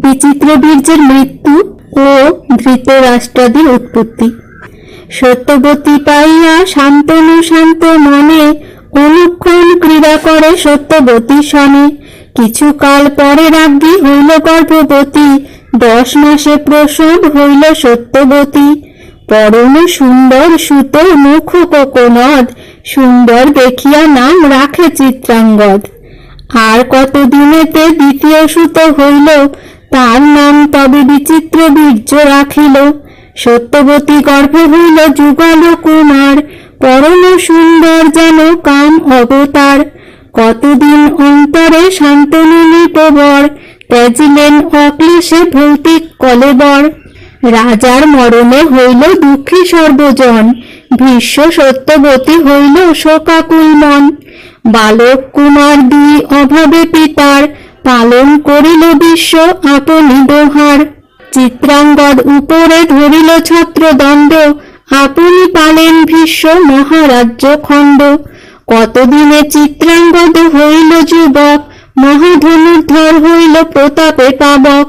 বিচিত্রবীর্যের মৃত্যু ও ধৃতরাষ্ট্রাদির উৎপত্তি। সত্যবতী পাইয়া শান্তনু শান্ত মনে, অনুক্ষণ ক্রীড়া করে সত্যবতী শনে। কিছুকাল পরে রাজ্ঞী হইল গর্ভবতী, 10 মাসে প্রসব হইল সত্যবতী। পরম সুন্দর সুত মুখ কোকনদ, সুন্দর দেখিয়া নাম রাখে চিত্রাঙ্গদ। আর কতদিনেতে দ্বিতীয় সুত হইল, তার নাম তবে বিচিত্রবীর্য রাখিল। সত্যবতী গর্ভে হইল যুগল কুমার, পরম সুন্দর যেন কাম অবতার। কতদিন অন্তরে শান্তনু নৃপবর, ত্যাজিলেন অক্লেশে ভৌতিক কলেবর। রাজার মরণে হইল দুঃখী সর্বজন, ভীষ্ম সত্যবতী হইল শোকাকুল মন। বালক কুমার 2 অভাবে পিতার, পালন করিল বিশ্ব আপনি দোহার। চিত্রাঙ্গদ উপরে ধরিল ছত্রদণ্ড, আপনি পালেন ভীষ্ম মহারাজ্য খণ্ড। কতদিনে চিত্রাঙ্গদ হইল যুবক, মহাধনুর্ধর হইল প্রতাপে পাবক।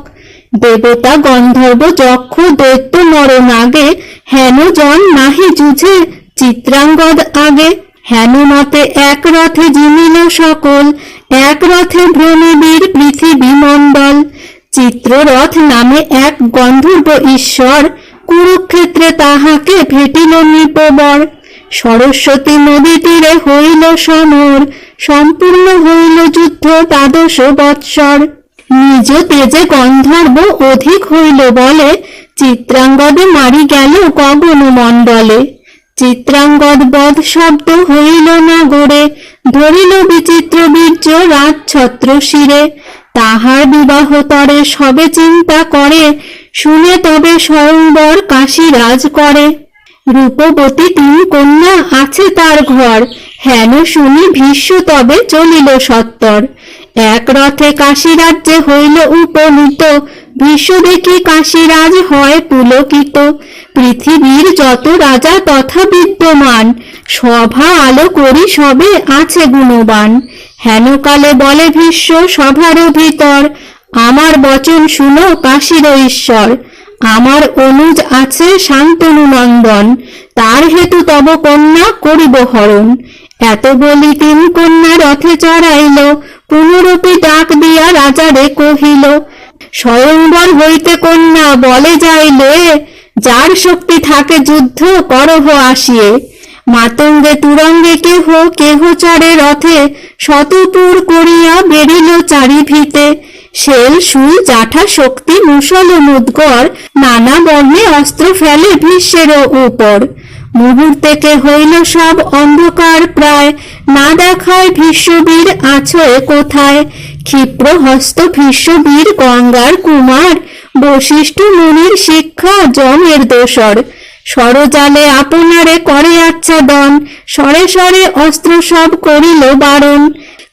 দেবতা গন্ধর্ব যক্ষ দৈত্য নরন আগে, হেন জন নাহি যুঝে চিত্রাঙ্গদ আগে। হেন মতে এক রথে জিমিল সকল, এক রথে ভ্রমবীর পৃথিবী মণ্ডল। চিত্ররথ নামে এক গন্ধর্ব ঈশ্বর, কুরুক্ষেত্রে তাহাকে ভেটিল নৃপবর। সরস্বতী নদী তীরে হইল সমর, সম্পূর্ণ হইল যুদ্ধ 12 বৎসর। নিজ তেজে গন্ধর্ব অধিক হইল বলে, চিত্রাঙ্গদে মারি গেল গগন মণ্ডলে। চিত্রাঙ্গদ বধ শব্দ হইল নগরে, ধরিল বিচিত্রবীর্য রাজছত্র শিরে। তাহার বিবাহ তরে সবে চিন্তা করে, শুনে তবে স্বয়ংবর কাশীরাজ করে। রূপবতী 3 কন্যা আছে তার ঘর, হেন শুনি ভীষ্ম তবে চলিল সত্তর। এক রথে কাশীরাজ্যে হইল উপনীত, ভীষ্ম দেখি কাশীরাজ হয় পুলকিত। পৃথিবীর যত রাজা তথা বিদ্যমান, সভা আলো করি সবে আছে গুণবান। হেন কালে বলে ভীষ্ম সভার ভিতর, আমার বচন শুনো কাশীর ঈশ্বর। আমার অনুজ আছে শান্তনু নন্দন, তার হেতু তব কন্যা করিব হরণ। এত বলি 3 কন্যা রথে চড়াইল, পুনরূপে ডাক দিয়া রাজারে কহিল। স্বয়ংবর হইতে কন্যা বলে যাইলে, যার শক্তি থাকে যুদ্ধ করহ আসিয়ে। মাতঙ্গে তুরঙ্গে কেহ কেহ চড়ে রথে, শতপুর করিয়া বেরিল চারিভিতে। শেল সুই জাঠা শক্তি মুষল মুদগর, নানা বর্ণে অস্ত্র ফেলে ভীষ্মের উপর। মুহূর্তেকে হইল সব অন্ধকার প্রায়, না দেখায় ভীষ্মবীর আছো কোথায়। ক্ষিপ্র হস্ত ভীষ্মবীর গঙ্গার কুমার, বশিষ্ঠ মুনির শিক্ষা যমের দোসর। সরজালে আপনারে করে আচ্ছাদন, সরে সরে অস্ত্র সব করিল বারণ।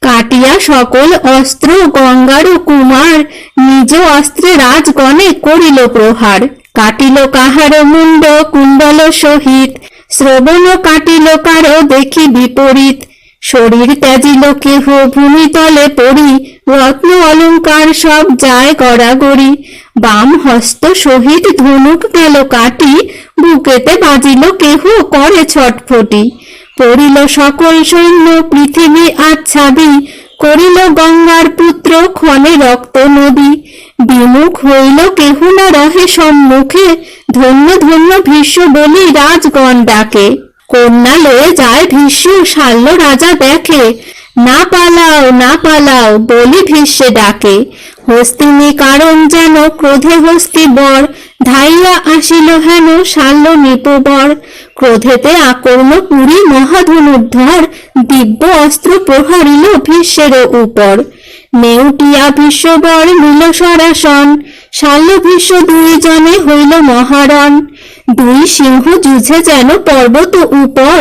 কাটিয়া সকল অস্ত্র গঙ্গার কুমার, নিজ অস্ত্রে রাজগণে করিল প্রহার। কাটিল কাহার মুন্ড কুণ্ডল সহিত, শ্রবণ কাটিল কারো দেখি বিপরীত। শরীর ত্যাজিল কেহ ভূমিতলে পড়ি, রত্ন অলঙ্কার সব যায় গড়াগড়ি। বাম হস্ত সহিত ধনুক গেল কাটি, বুকেতে বাজিল কেহ করে ছটফটি। পড়িল সকল সৈন্য পৃথিবী আচ্ছাদি, করিল গঙ্গার পুত্র ক্ষণে রক্ত নদী। বিমুখ হইল কেহ না রহে সম্মুখে, ধন্য ধন্য ভীষ্ম বলি রাজগণ ডাকে। কন্যা লয়ে যায় ভীষ্ম শাল্য রাজা দেখে, না পালাও না পালাও বলি ভীষ্মে ডাকে। হস্তিনী কারণ যেন ক্রোধে হস্তি বর, ধাইয়া আসিল হেন শাল্য নৃপবর। ক্রোধেতে আকর্ণ পুরী মহাধনুর্ধর, দিব্য অস্ত্র প্রহারিল ভীষ্মের উপর। নেউটিয়া ভীষ্মবর নিল সরাসন, শাল্য ভীষ্ম 2 জনে হইল মহারণ। 2 সিংহ যুঝে যেন পর্বত উপর,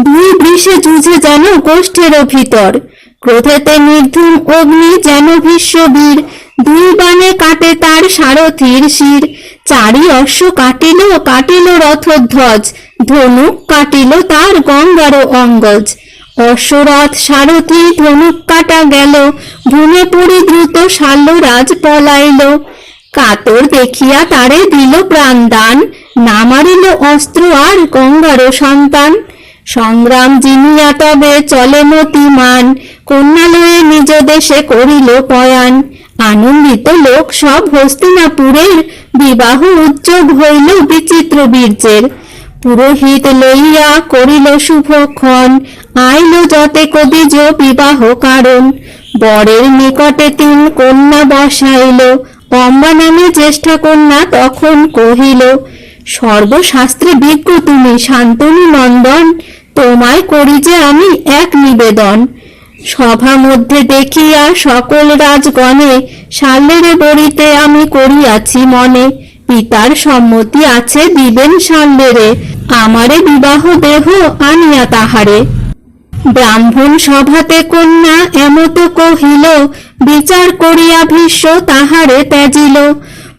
2 বৃষে যুঝে যেন গোষ্ঠের ভিতর। ক্রোধেতে নির্ধূম অগ্নি যেন ভীষ্মবীর, 2 বাণে কাটে তার সারথীর শির। 4 অশ্ব কাটিল কাটিল রথধ্বজ, ধনুক কাটিল তার গঙ্গার অঙ্গজ। অশ্বরথ সারথি ধনুক কাটা গেল, ভূমে পড়ি দ্রুত শাল্যরাজ পলাইল। কাতর দেখিয়া তারে দিল প্রাণদান, না মারিল অস্ত্র আর গঙ্গারও সন্তান। সংগ্রাম জিনিয়া তবে চলে মতিমান, কন্যা লয়ে নিজ দেশে করিল পয়ান। আনন্দিত লোক সব হস্তিনাপুরের, বিবাহ উদ্যোগ হইল বিচিত্র বীর্যের। পুরোহিত লইয়া করিল শুভক্ষণ, আইল যতে কবিজ বিবাহ কারণ। বরের নিকটে তিন কন্যা বসাইল, অম্বা নামে জ্যেষ্ঠা কন্যা তখন কহিল, সর্বশাস্ত্রে বিজ্ঞ তুমি শান্তনু নন্দন, তোমায় করি যে আমি এক নিবেদন। সভা মধ্যে দেখিয়া সকল রাজগণে, শাল্যের বরিতে আমি করিয়াছি মনে। পিতার সম্মতি আছে দিবেন শাল্যেরে, আমারে বিবাহ দেহ আনিয়া তাহারে। ব্রাহ্মণ সভাতে কন্যা এমত কহিল, বিচার করিয়া ভীষ্ম তাহারে ত্যাজিল।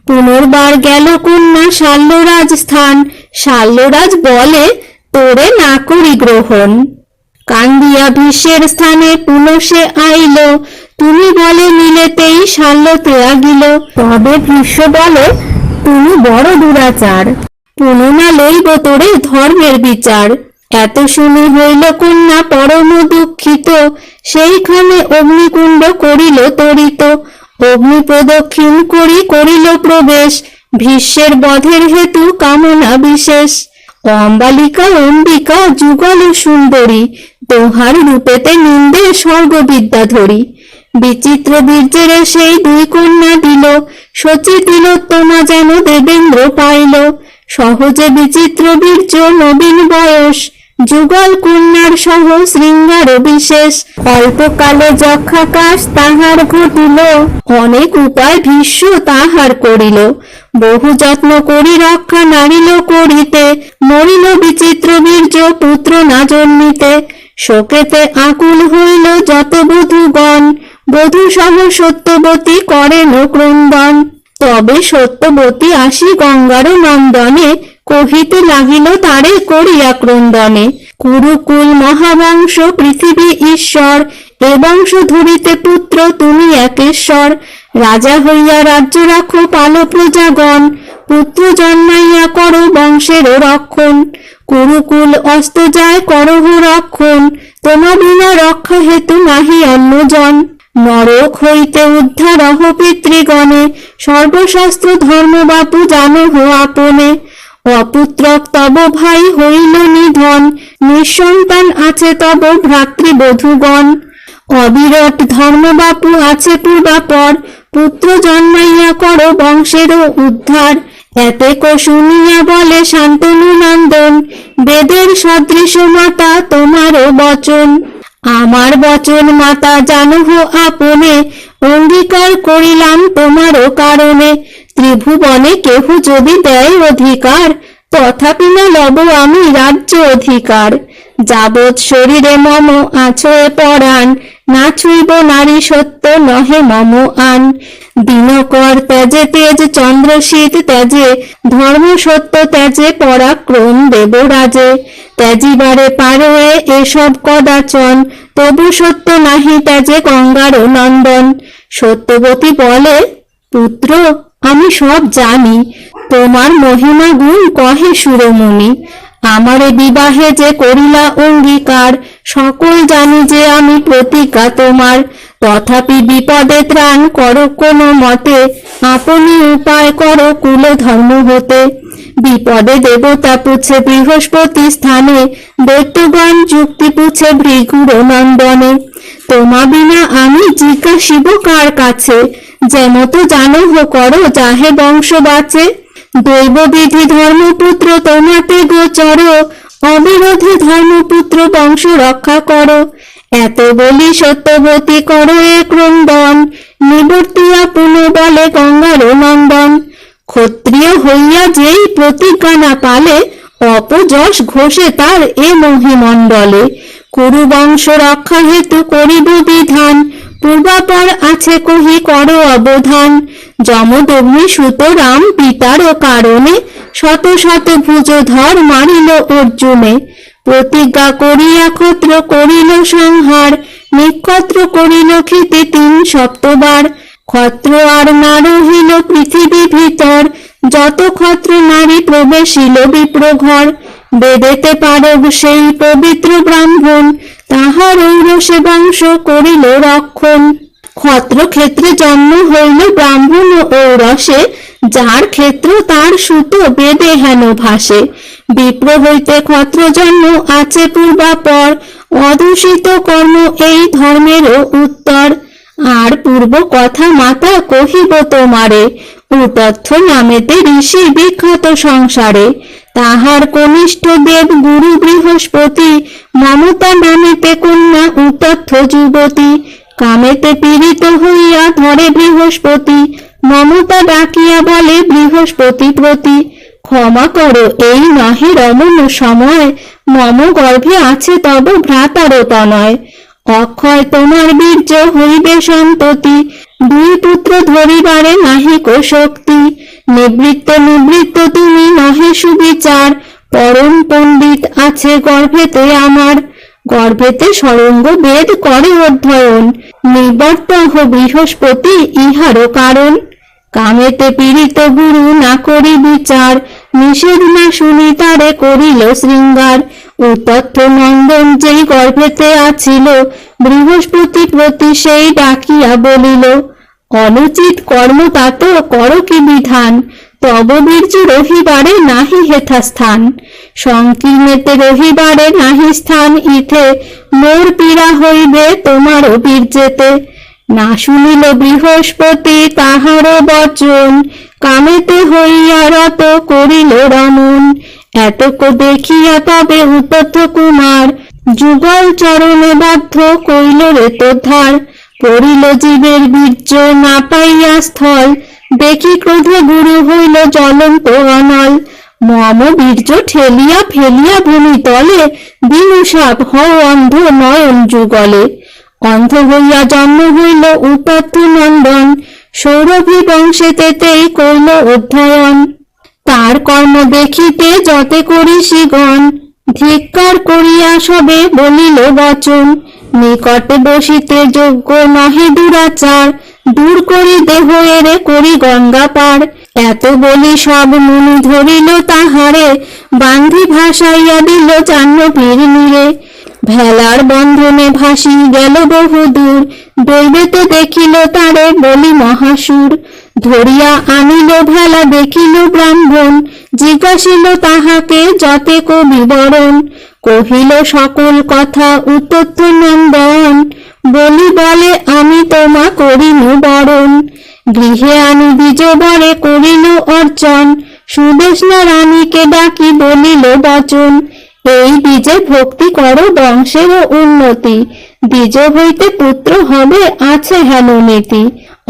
পুনর্বার গেল কন্যা শাল্যরাজ স্থান, শাল্যরাজ বলে তোরে না করি গ্রহণ। কান্দিয়া ভীষ্মের স্থানে পুনঃসে আইল, তুমি বলে নিলেতেই শাল্য ত্যাগিল। তবে ভীষ্ম বলে তুমি বড় দুরাচার, পুনঃ লইব তোরে ধর্মের বিচার। এত শুনে হইল কন্যা পরম দুঃখিত, সেইখানে অগ্নিকুণ্ড করিল তরিত। অগ্নি প্রদক্ষিণ করি করিল প্রবেশ, ভীষ্মের বধের হেতু কামনা বিশেষ। অম্বালিকা অম্বিকা যুগল সুন্দরী, দোহার রূপেতে নিন্দে স্বর্গবিদ্যা ধরি। বিচিত্র বীর্যের সেই দুই কন্যা দিল, শচী তিলোত্তমা যেন দেবেন্দ্র পাইল। সহজে বিচিত্র বীর্য নবীন বয়স, যুগল কন্যার সহ শৃঙ্গার বিশেষ। অল্পকালে যক্ষাকাশ তাহার ঘটিল, অনেক উপায় ভীষ্ম তাহার করিল। বহু যত্ন করি রক্ষা নারিল করিতে, মরিল বিচিত্র বীর্য পুত্র না জন্মিতে। শোকেতে আকুল হইল যত বধূগণ, বধূ সহ সত্যবতী করেন ক্রন্দন। তবে সত্যবতী আসি গঙ্গার নন্দনে, কহিতে লাগিল তারে করিয়া ক্রন্দনে। কুরুকুল মহাবংশ পৃথিবী ঈশ্বর, এ বংশ ধরিতে পুত্র তুমি একেশ্বর। রাজা হইয়া রাজ্য রাখো পালো প্রজাগণ, পুত্র জন্মাইয়া করো বংশের রক্ষণ। কুরুকুল অস্ত যায় করহ রক্ষণ, তোমা বিনা রক্ষা হেতু নাহি অন্যজন। নরক হইতে উদ্ধার অহ পিতৃগণে, সর্বশাস্ত্র ধর্ম বাপু জানহ আপনে। অপুত্রক তব ভাই হইল নিধন, নিঃসন্তান আছে তব ভ্রাতৃবধূগণ। অবিরট ধর্ম বাপু আছে পূর্বাপর, পুত্র জন্মাইয়া করো বংশের উদ্ধার। এতেক শুনিয়া বলে শান্তনু নন্দন, বেদের সদৃশ মাতা তোমারও বচন। আমার বচন মাতা জানহ আপনে, অঙ্গীকার করিলাম তোমারও কারণে। ত্রিভুবনে কেহ যদি দেয় অধিকার, তথাপি না লব আমি রাজ্য অধিকার। যাবৎ শরীরে মম আছয়ে পরাণ, না ছুইব নারী সত্য নহে মম আন। দিনকর ত্যাজে তেজ চন্দ্রশীত ত্যাজে, ধর্ম সত্য ত্যাজে পরাক্রম দেবরাজে। ত্যাজিবারে পারোয়ে এসব কদাচন, তবু সত্য নাহি ত্যাজে গঙ্গার নন্দন। সত্যবতী বলে, পুত্র আমি সব জানি, তোমার মহিমা গুণ কহে সুরমুনি। আমারে বিবাহে যে করিলা অঙ্গীকার, সকল জানি যে আমি প্রতিজ্ঞা তোমার। তথাপি বিপদে ত্রাণ করো কোনো মতে, আপনি উপায় করো কুল ধর্ম হতে। বিপদে দেবতা পুছে বৃহস্পতি স্থানে, দৈত্যগণ যুক্তি পুছে ভৃগুর নন্দনে। তোমা বিনা আমি জিজ্ঞাসিব কার কাছে, যেমত জানহ করো যাহে বংশ বাঁচে। দৈববিধি ধর্মপুত্র তোমাতে গোচর, অবিরোধে ধর্মপুত্র বংশ রক্ষা করো। এত বলি সত্যবতী করো এ ক্রন্দন, নিবর্তিয়া পুনঃ বলে গঙ্গার নন্দন। ক্ষত্রিয় হইয়া যেই প্রতিজ্ঞা না পালে, অপযশ ঘোষে তার এ মহিমণ্ডলে। কুরু বংশ রক্ষা হেতু করিব বিধান, পূর্বাপর আছে কহি করো অবধান। যমদগ্নি সুত রাম পিতার কারণে, শত শত ভুজধর মারিল অর্জুনে। প্রতিজ্ঞা করিয়া ক্ষত্র করিল সংহার, নিক্ষত্র করিল ক্ষিতি 3 সপ্তবার। ক্ষত্র আর না রহিল পৃথিবী যত ক্ষত্র নারী প্রবেশিল বিপ্র ঘর, বেদেতে পারগ সেই পবিত্র ব্রাহ্মণ, তাহার ঔরসে বংশ করিল রক্ষণ। ক্ষত্র ক্ষেত্রে জন্ম হইল ব্রাহ্মণ ঔরসে, যার ক্ষেত্র তার সুত বেদে হেন ভাসে। বিপ্র হইতে ক্ষত্র জন্ম আছে পূর্বাপর, অদূষিত কর্ম এই ধর্মেরও উত্তর। আর পূর্ব কথা মাতা কহিব তোমারে, উতথ্য নামেতে ঋষি বিখ্যাত সংসারে। তাহার কনিষ্ঠ দেব গুরু বৃহস্পতি, মমতা নামেতে কন্যা উতথ্য যুবতী। কামেতে পীড়িত হইয়া ধরে বৃহস্পতি, মমতা ডাকিয়া বলে বৃহস্পতি প্রতি। ক্ষমা করো এই নহে রমণ সময়, মম গর্ভে আছে তব ভ্রাতার তনয়। অক্ষয় তোমার বীর্য হইবে সন্ততি, দুই পুত্র ধরিবারে নাহিক শক্তি। নিবৃত্ত নিবৃত্ত তুমি নহে সুবিচার, পরম পণ্ডিত আছে গর্ভেতে আমার। গর্ভেতে সরঙ্গ বেদ করে অধ্যয়ন, নিবর্তহ বৃহস্পতি ইহারও কারণ। কামেতে পীড়িত গুরু না করি বিচার, নিষেধ না শুনি তারে করিল শৃঙ্গার। উতথ্য নন্দন যেই গর্ভেতে আছিল, বৃহস্পতি প্রতি সেই ডাকিয়া বলিল, অনুচিত কর্ম তাত কর কি বিধান, তব বীর্য রহিবারে নাহি হেথা স্থান। সংকীর্ণেতে রহিবারে নাহি স্থান ইথে, মোর পীড়া হইবে তোমারও বীর্যেতে। না শুনিল বৃহস্পতি তাহারও বচন, কামেতে হইয়া রত করিল রমণ। এতক দেখিয়া তবে উতথ্য কুমার, যুগল চরণে বাধ্য কইল রেতোদ্ধার। পড়িল জীবের বীর্য না পাইয়া স্থল, দেখি ক্রোধে গুরু হইল জ্বলন্ত অনল। মম বীর্য ঠেলিয়া ফেলিয়া ভূমি তলে, দিনু সাপ হও অন্ধ নয়ন যুগলে। অন্ধ হইয়া জন্ম হইল উতথ্য নন্দন, সৌরভী বংশে তেতেই কইল অধ্যয়ন। তার কর্ম দেখিতে যতে করিষিগণ, ধিক্কার করিয়া সবে বলিল বচন। নিকটে বসিতে যোগ্য নহে দুরাচার, দূর করি দেহ এরে করি গঙ্গা পার। এত বলি সব মুনি ধরিল তাহারে, বান্ধি ভাসাইয়া দিল জাহ্নবীর নীরে। ভেলার বন্ধনে ভাসি গেল বহু দূর, দৈবেতে দেখিল তারে বলি মহাসুর। ধরিয়া আনিল ভেলা দেখিল ব্রাহ্মণ, জিজ্ঞাসিল তাহাকে যতেক বিবরণ। কহিল সকল কথা উতথ্য নন্দন, বলি বলে আমি তোমা করিনু বরণ। গৃহে আনি দ্বিজবরে করিল অর্চন, সুদেষ্ণা রানীকে ডাকি বলিল বচন। এই দ্বিজে ভক্তি করো বংশের উন্নতি, দ্বিজ হইতে পুত্র হবে আছে হেন নীতি।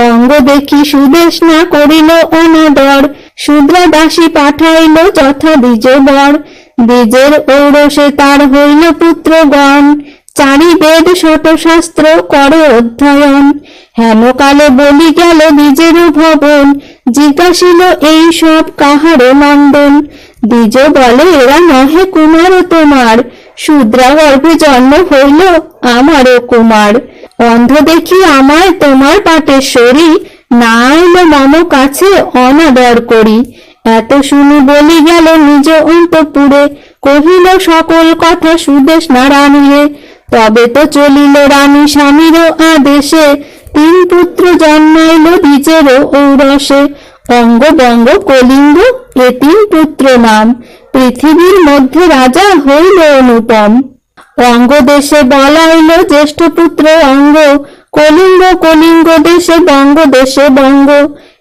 অঙ্গ দেখি সুদেষ্ণা করিল অনাদর, শূদ্রা দাসী পাঠাইল যথা দ্বিজ বর। দ্বিজের ঔরসে তার হইল পুত্রগণ, চারি বেদ শতশাস্ত্র কর অধ্যয়ন। হেমকালে বলি গেল দ্বিজের ভবন, জিজ্ঞাসিল এই সব কাহারও নন্দন। দ্বিজ বলে এরা নহে কুমার তোমার, শূদ্রা গর্ভে জন্ম হইল আমারও কুমার। অন্ধ দেখি আমায় তোমার পাটেশ্বরী, না আইল মম কাছে অনাদর করি। এত শুনি বলি গেল নিজ অন্তঃপুরে, কহিল সকল কথা সুদেষ্ণা রানীরে। তবে তো চলিল রানী স্বামীর আদেশে, তিন পুত্র জন্মাইল দ্বিজের ঔরসে। অঙ্গ বঙ্গ কলিঙ্গ এ তিন পুত্র নাম, পৃথিবীর মধ্যে রাজা হইল অনুপম। অঙ্গ দেশে বলাইল জ্যেষ্ঠ পুত্র অঙ্গ, কলিঙ্গ কলিঙ্গ দেশে বঙ্গ দেশে বঙ্গ।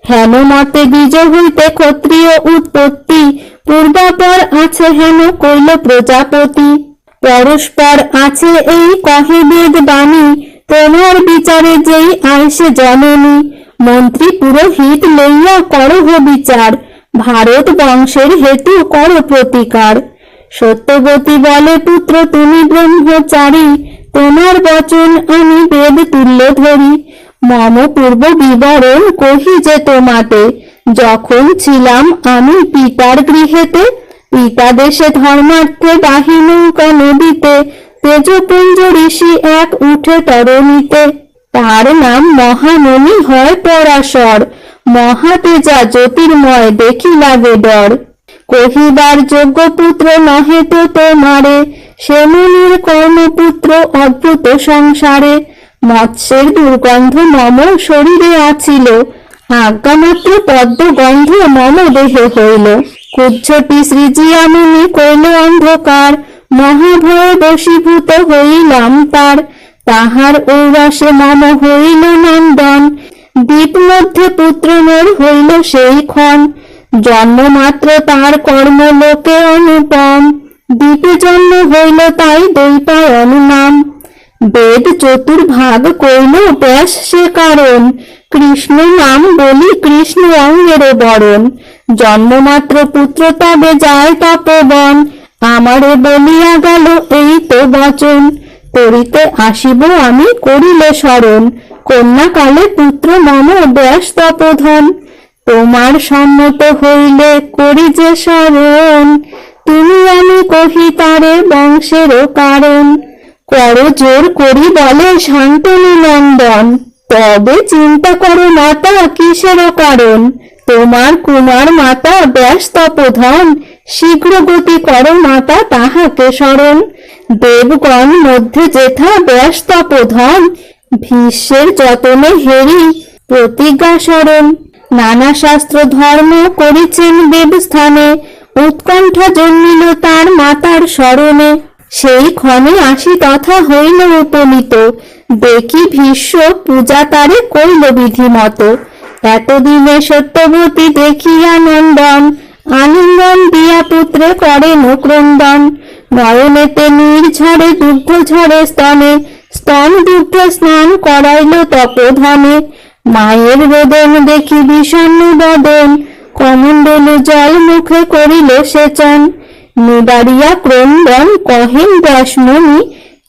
হেন মতে দ্বিজ হইতে ক্ষত্রিয় উৎপত্তি, পূর্বাপর আছে হেন কইল প্রজাপতি। পরস্পর আছে এই কহে বেদ বাণী, তোমার বিচারে যেই আইসে জননী। মন্ত্রী পুরোহিত লইয়া করহ বিচার, ভারত বংশের হেতু কর প্রতিকার। সত্যবতী বলে পুত্র তুমি ব্রহ্মচারী, তোমার বচন আমি বেদ তুল্য ধরি। মম পূর্ব বিবরণ কহি যে তোমাতে, যখন ছিলাম আমি পিতার গৃহেতে। পিতা দেশে ধর্মার্থে বাহি নৌকা নদীতে, তেজপুঞ্জ ঋষি এক উঠে তরণীতে। তার নাম মহামণি হয় পরাশর, মহাতেজা জ্যোতির্ময় দেখি লাগে ডর। কহিবার যোগ্য পুত্র নহে তো তোমারে, সে মুনির কর্মপুত্র অদ্ভুত সংসারে। মৎস্যের দুর্গন্ধ মম শরীরে আছিল, আজ্ঞামাত্র পদ্ম গন্ধ মম দেহে হইল। কুজ্ঝটি সৃজিয়া মুনি কইল অন্ধকার, মহাভয় বশীভূত হইলাম তার। তাহার ঔরসে মম হইল নন্দন, দ্বীপ মধ্যে পুত্র মোর হইল সেই ক্ষণ। জন্ম মাত্র তার কর্ম লোকে অনুপম, দ্বীপে জন্ম হইল তাই দৈপায়ন নাম। বেদ চতুর্ভাগ কইল ব্যাস সে কারণ, কৃষ্ণ নাম বলি কৃষ্ণ অঙ্গের বরণ। জন্মমাত্র পুত্র তবে যায় তপবন, আমারে বলিয়া গেল এই তো বচন। করিতে আসিব আমি করিলে স্মরণ, কন্যাকালে পুত্র মম ব্যাস তপোধন। তোমার সম্মত হইলে করি যে স্মরণ, তুমি আমি কহি তারে বংশেরও কারণ। করো জোর করি বলে শান্তনু নন্দন, তবে চিন্তা করো মাতা কিসেরও কারণ। তোমার কুমার মাতা ব্যাস তপোধন, শীঘ্র গতি করো মাতা তাহাকে স্মরণ। দেবগণ মধ্যে যেথা ব্যাস তপোধন, ভীষ্মের যতনে হেরি প্রতিজ্ঞা স্মরণ। নানা শাস্ত্র ধর্ম করিছেন দেব স্থানে, উৎকণ্ঠা জন্মিল তার মাতার স্মরণে। সেই ক্ষণে আসি তথা হইল উপনীত, দেখি ভীষ্ম পূজা তারে কইল বিধিমত। এতদিনে সত্যবতী দেখিয়া নন্দন, আলিঙ্গন দিয়া পুত্রে করেন ক্রন্দন। নয়নেতে নীর ঝরে দুগ্ধ ঝরে স্তনে, স্তন দুগ্ধ স্নান করাইল তপোধনে। মায়ের রোদন দেখি বিষণ্ণ বদন, কমণ্ডলু জল মুখে করিল সেচন। নিবাড়িয়া ক্রন্দন কহেন ব্যাসমণি,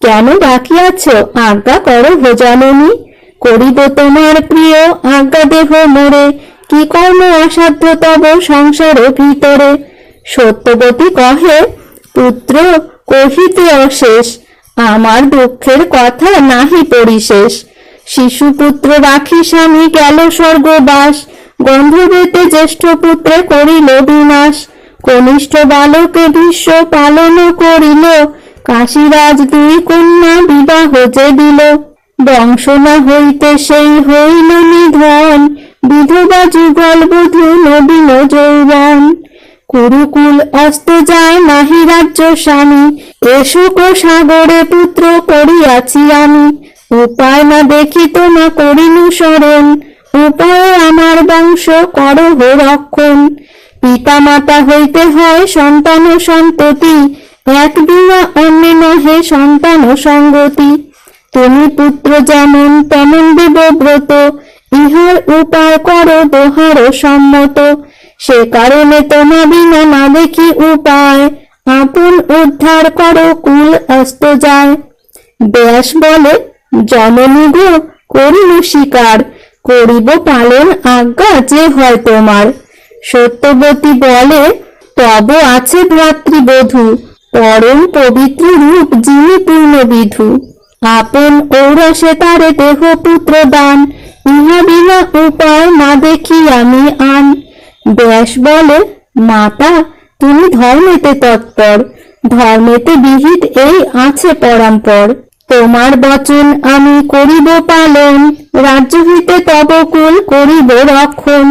কেন ডাকিয়াছ আজ্ঞা করো হে জননী। করিব তোমার প্রিয় আজ্ঞা দেহ মোরে, কি কর্ম অসাধ্য তব সংসার ভিতরে। সত্যবতী কহে পুত্র কহিতে অশেষ, আমার দুঃখের কথা নাহি পরিশেষ। শিশুপুত্র রাখি স্বামী গেল স্বর্গবাস, গন্ধর্বেতে জ্যেষ্ঠ পুত্রে করিল বিনাশ। কনিষ্ঠ বালকে ভীষ্ম পালন করিল, কাশীরাজ দুই কন্যা বিবাহ যে দিল। বংশ না হইতে সেই হইল নিধন, বিধবা যুগল বধূ নবীন যৌবন। কুরুকুল অস্ত যায় নাহি রাজ্য স্বামী, এশোক সাগরে পুত্র করিয়াছি আমি। উপায় না দেখি তোমা করিনু স্মরণ, উপায়ে আমার বংশ করহ রক্ষণ। পিতা মাতা হইতে হয় সন্তান সন্ততি, এক বিনা অন্য নহে সন্তান সঙ্গতি। তুমি পুত্র যেমন তেমন দেবব্রত, ইহার উপায় করো দোহার সম্মত। সে কারণে তোমা বিনা না দেখি উপায়, আপন উদ্ধার করো কুল অস্ত যায়। ব্যাস বলে জননী গো করিনু স্বীকার, করিব পালন আজ্ঞা যে হয় তোমার। সত্যবতী বলে তব আছে ভ্রাতৃবধূ, পরম পবিত্র রূপ যিনি পূর্ণ বিধু। আপন ঔরসে তারে দেহ পুত্র দান, ইহা বিনা উপায় না দেখি আমি আন। ব্যাস বলে মাতা তুমি ধর্মেতে তৎপর, ধর্মেতে বিহিত এই আছে পরম্পর। তোমার বচন আমি করিব পালন, রাজ্য হইতে তব কুল করিব রক্ষণ।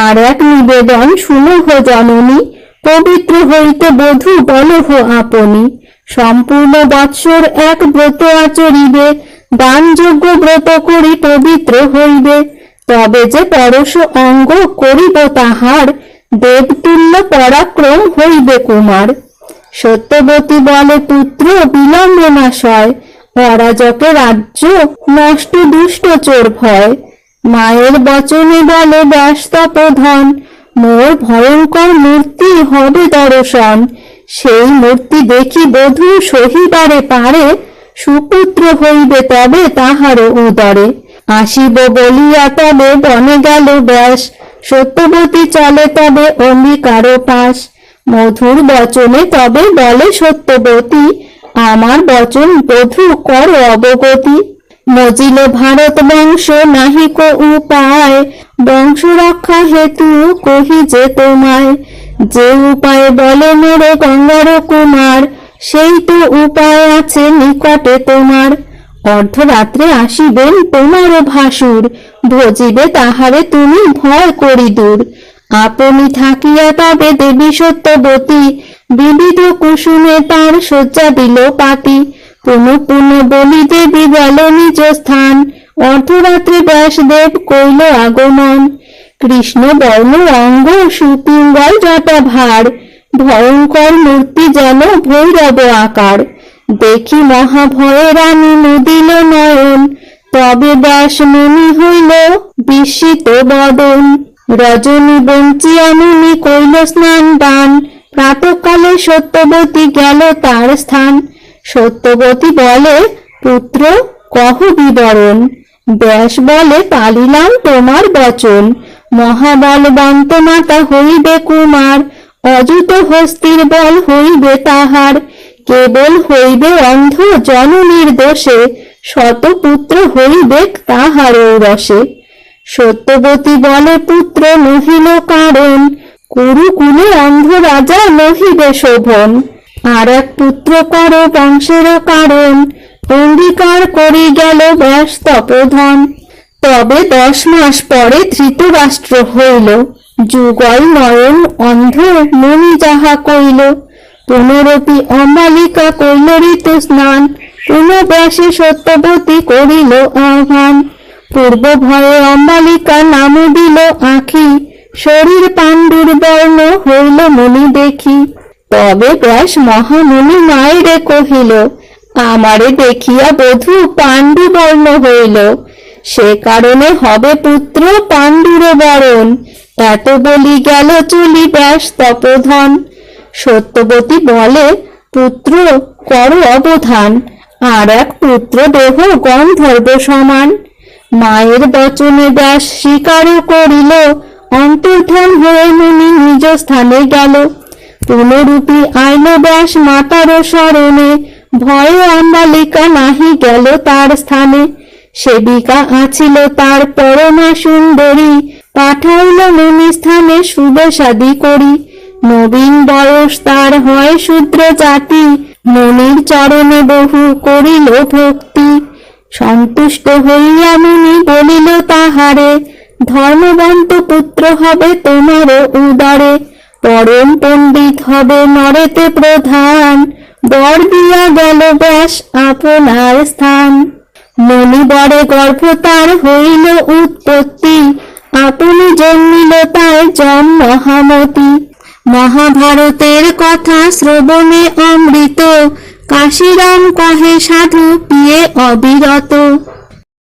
আর এক নিবেদন শুনহ জননী, পবিত্র হইতে বধূ বলহ আপনি। সম্পূর্ণ বৎসর এক ব্রত আচরিবে, দানযোগ্য ব্রত করি পবিত্র হইবে। তবে যে পরশ অঙ্গ করিব তাহার, দেবতুল্য পরাক্রম হইবে কুমার। সত্যবতী বলে পুত্র বিলম্ব না সয়, অরাজকে রাজ্য নষ্ট দুষ্ট চোর ভয়। মায়ের বচনে বলে ব্যাস তপোধন, মোর ভয়ঙ্কর মূর্তি হবে দর্শন। সেই মূর্তি দেখি বধূ সহিবারে পারে, সুপুত্র হইবে তবে তাহারও উদরে। আসিব বলিয়া তবে বনে গেল ব্যাস, সত্যবতী চলে তবে অঙ্গীকার পাশ। মধুর বচনে তবে বলে সত্যবতী, আমার বচন বধূ কর অবগতি। মজিল ভারত বংশ নাহিক উপায়, বংশ রক্ষা হেতু কহি যে তোমায়। যে উপায় বলে মোরে গঙ্গার কুমার, সেই তো উপায় আছে নিকটে তোমার। অর্ধরাত্রে আসিবেন তোমার ভাসুর, ভজিবে তাহারে তুমি ভয় করি দূর। আপনি থাকিয়া তবে দেবী সত্যবতী, বিবিধ কুসুমে তার শয্যা দিল পাতি। পুনঃ পুনঃ বলি দেবী গেল নিজ স্থান, অর্ধরাত্রে ব্যাসদেব কইল আগমন। কৃষ্ণ বর্ণ অঙ্গ সুপিঙ্গল জটা ভার, ভয়ঙ্কর মূর্তি যেন ভৈরব আকার। দেখি মহাভয়ে রানী মুদিল নয়ন, তবে ব্যাস মুনি হইল বিস্মিত বদন। রজনী বঞ্চিয়া মুনি কইল স্নান দান, প্রাতঃকালে সত্যবতী গেল তার স্থান। সত্যবতী বলে পুত্র কহ বিবরণ, ব্যাস বলে পালিলাম তোমার বচন। মহাবলবন্ত মাতা হইবে কুমার, অযুত হস্তির বল হইবে তাহার। কেবল হইবে অন্ধ জননীর দোষে, শতপুত্র হইবে তাহার ঔরসে। সত্যবতী বলে পুত্র নহিল কারণ, কুরুকুলে অন্ধ রাজা নহিবে শোভন। আর এক পুত্র কর বংশের কারণ, অঙ্গীকার করি গেল ব্যাস তপোধন। তবে 10 মাস পরে ধৃতরাষ্ট্র হইল, যুগল নয়ন অন্ধ মুনি যাহা কইল। পুনরপি অম্বালিকা কইল ঋতু স্নান, পুনঃ ব্যাসে সত্যবতী করিল আহ্বান। পূর্ব ভয়ে অম্বালিকা নাম দিল আঁখি, শরীর পাণ্ডুর বর্ণ হইল মুনি দেখি। তবে ব্যাস মহামুনি মায়েরে কহিল, আমারে দেখিয়া বধূ পাণ্ডু বর্ণ হইল, সে কারণে হবে পুত্র পাণ্ডুর বরণ। এত বলি গেল চলি ব্যাস তপোধন। সত্যবতী বলে পুত্র কর অবধান, আর এক পুত্র দেহ গন্ধর্ব সমান। মায়ের বচনে ব্যাস স্বীকার করিল, অন্তর্ধান হয়ে মুনি নিজ স্থানে গেল। পুনরূপী আইল ব্যাস মাতার শরণে, ভয়ে অম্বালিকা নাহি গেল তার স্থানে। সেবিকা আছিল তার পরমা সুন্দরী, পাঠাইল মুনি স্থানে সুবেশাদি করি। নবীন বয়স তার হয় শূদ্র জাতি, মুনির চরণে বহু করিল ভক্তি। সন্তুষ্ট হইয়া মুনি বলিল তাহারে, ধর্মবন্ত পুত্র হবে তোমার উদরে। পরম পণ্ডিত হবে নরেতে প্রধান, বর দিয়া গেল ব্যাস আপনার স্থান। মণিবরে গর্ভ তার হইল উৎপত্তি, আপনি জন্মিল তার জম মহামতি। মহাভারতের কথা শ্রবণে অমৃত, কাশীরাম কহে সাধু পিয়ে অবিরত।